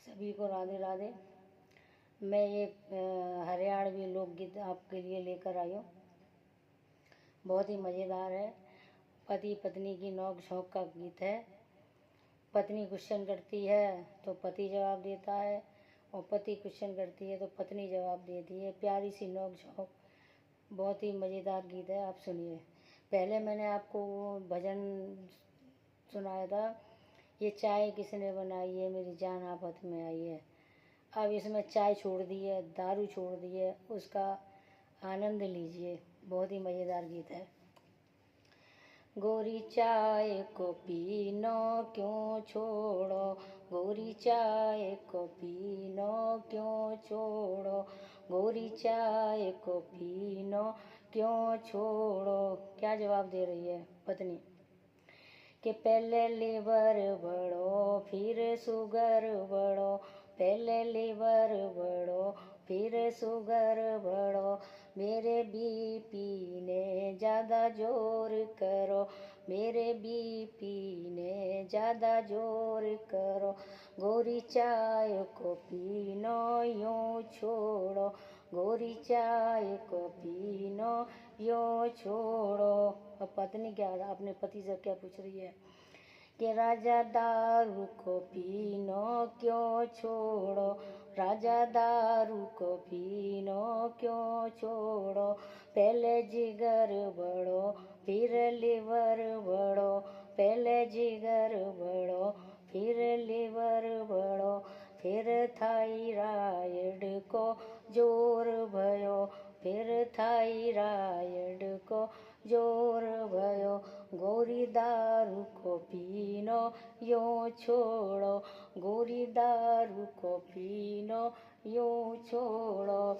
सभी को राधे राधे। मैं एक हरियाणवी लोकगीत आपके लिए लेकर आई हूँ। बहुत ही मज़ेदार है। पति पत्नी की नोक झोंक का गीत है। पत्नी क्वेश्चन करती है तो पति जवाब देता है, और पति क्वेश्चन करती है तो पत्नी जवाब देती है। प्यारी सी नोक झोंक, बहुत ही मज़ेदार गीत है। आप सुनिए। पहले मैंने आपको वो भजन सुनाया था, ये चाय किसने बनाई है, मेरी जान आफत में आई है। अब इसमें चाय छोड़ दी है, दारू छोड़ दी है, उसका आनंद लीजिए। बहुत ही मज़ेदार गीत है। गोरी चाय को पीनो क्यों छोड़ो, गोरी चाय को पीनो क्यों छोड़ो, गोरी चाय को पीनो क्यों छोड़ो। क्या जवाब दे रही है पत्नी कि पहले लीवर बढ़ो फिर शुगर बढ़ो, पहले लीवर बढ़ो फिर शुगर बढ़ो, मेरे बीपी ने ज़्यादा जोर करो, मेरे बीपी ने ज़्यादा जोर करो, गोरी चाय को पीनो यूँ छोड़ो, गोरी चाय को पीनो यूँ छोड़ो। अब पत्नी क्या अपने पति से क्या पूछ रही है कि राजा दारू को पीनो क्यों छोड़ो, राजा दारू को पीनो क्यों छोड़ो, पहले जिगर बढ़ो फिर लीवर बढ़ो, पहले जिगर बढ़ो फिर लीवर बढ़ो, फिर थायराइड को जोर भयो, फिर थायराइड को जोर भयो, गोरी दारू को पीनो यूँ छोड़ो, गोरी दारू को पीनो यूँ छोड़ो,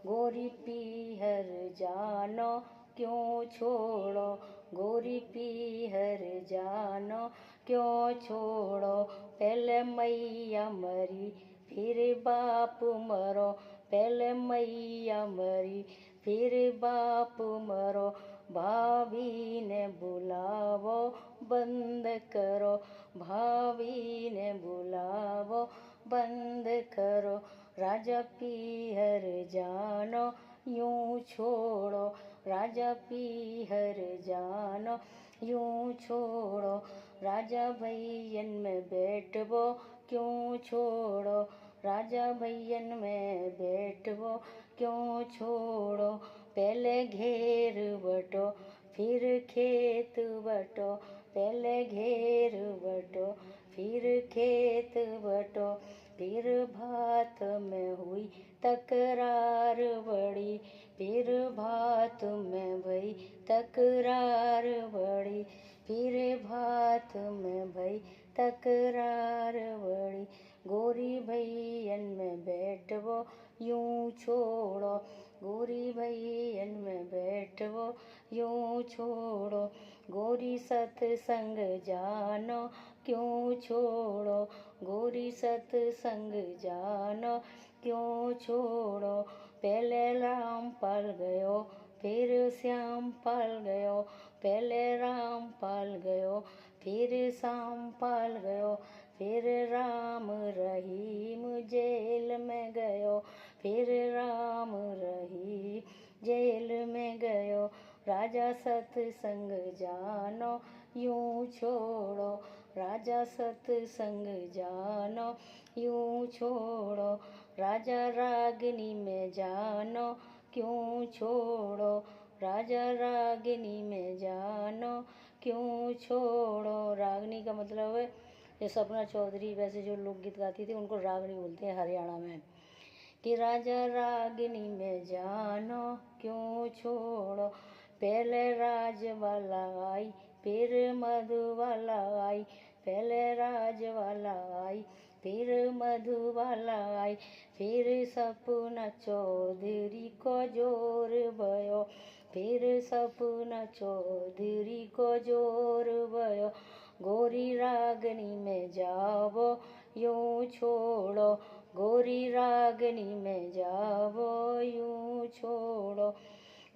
गोरी पीहर जानो क्यों छोड़ो, गोरी पीहर जानो क्यों छोड़ो, पहले मैया मरी फिर बाप मरो, पहले मैया मरी फिर बाप मरो, भाभी ने बुलावो बंद करो, भाभी ने बुलावो बंद करो, राजा पीहर जानो यूँ छोड़ो, राजा पीहर जानो यूँ छोड़ो, राजा भैयन में बैठबो क्यों छोड़ो, राजा भैयन में बैठबो क्यों छोड़ो, पहले घेर बटो फिर खेत बटो, पहले घेर बटो फिर खेत बटो, फिर भात में हुई तकरार बड़ी, फिर भात में भई तकरार बड़ी, फिर भात में भई तकरार बड़ी, गोरी भैयन में बैठबो यूँ छोड़ो, गोरी भैयन में बैठबो यूँ छोड़ो, गोरी सत्संग जानो क्यों छोड़ो, गोरी सत्संग जानो क्यों छोड़ो, पहले रामपाल गयो फिर श्यामपाल गयो, पहले रामपाल गयो फिर श्यामपाल गयो, फिर राम रहीम जेल में गयो, फिर राम रहीम जेल में गयो, राजा सत्संग जानो यूँ छोड़ो, राजा सत्संग जानो यूँ छोड़ो, राजा रागिनी में जानो क्यों छोड़ो, राजा रागिनी में जानो क्यों छोड़ो। रागिनी का मतलब है ये सपना चौधरी वैसे जो लोकगीत गाती थी उनको रागिनी बोलते हैं हरियाणा में, कि राजा रागिनी में जानो क्यों छोड़ो, पहले राजवाला आई फिर मधुबाला आई, पहले राजवाला आई फिर मधुबाला आई, फिर सपना चौधरी को जोर भयो, फिर सपना चौधरी को जोर भयो, गोरी रागनी में जावो यूँ छोड़ो, गोरी रागनी में जावो यूँ छोड़ो,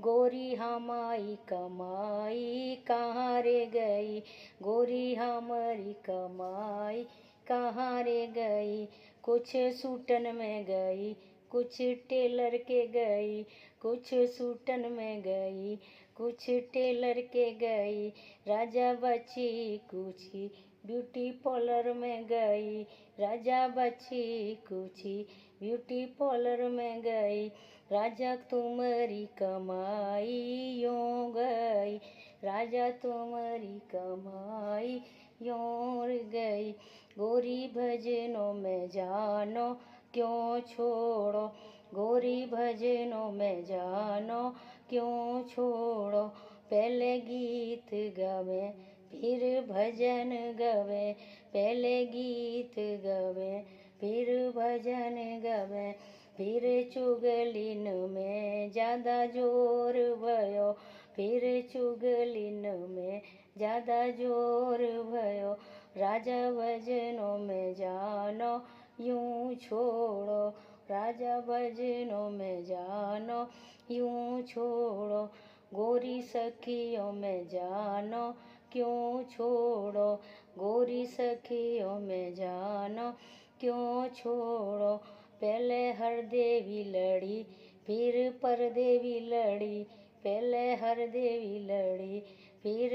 गोरी हमारी कमाई कहाँ रे गई, गोरी हमारी कमाई कहाँ रे गई, कुछ सूटन में गई, कुछ टेलर के गई, कुछ सूटन में गई, कुछ टेलर के गई। राजा बच्ची कुछी ब्यूटी पार्लर में गई, राजा बच्ची कुछी ब्यूटी पार्लर में गई। राजा तुम्हारी कमाई यूं गई, राजा तुम्हारी कमाई यूं गई। गोरी भजनों में जानो क्यों छोड़ो, गोरी भजनों में जानो क्यों छोड़ो। पहले गीत गवे फिर भजन गवे, पहले गीत गवे फिर भजन गवे। फिर चुगलिन में ज़्यादा जोर भयो, फिर चुगलिन में ज़्यादा जोर भयो। राजा भजनों में जानो यूं छोड़ो, राजा भजनों में जानो यूं छोड़ो। गोरी सखियों में जानो क्यों छोड़ो, गोरी सखियों में जानो क्यों छोड़ो। पहले हर देवी लड़ी फिर पर देवी लड़ी, पहले हर देवी लड़ी फिर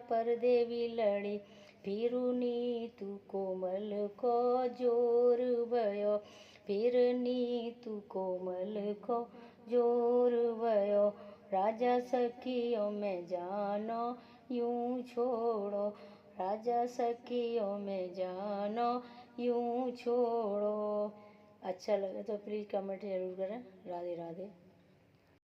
पर देवी लड़ी। फिर नीतू कोमल को जोर भयो, फिर नीतू कोमल को जोर भयो। राजा सखियों में जानो यूं छोड़ो, राजा सखियों में जानो यूं छोड़ो। अच्छा लगे तो प्लीज़ कमेंट जरूर करें। राधे राधे।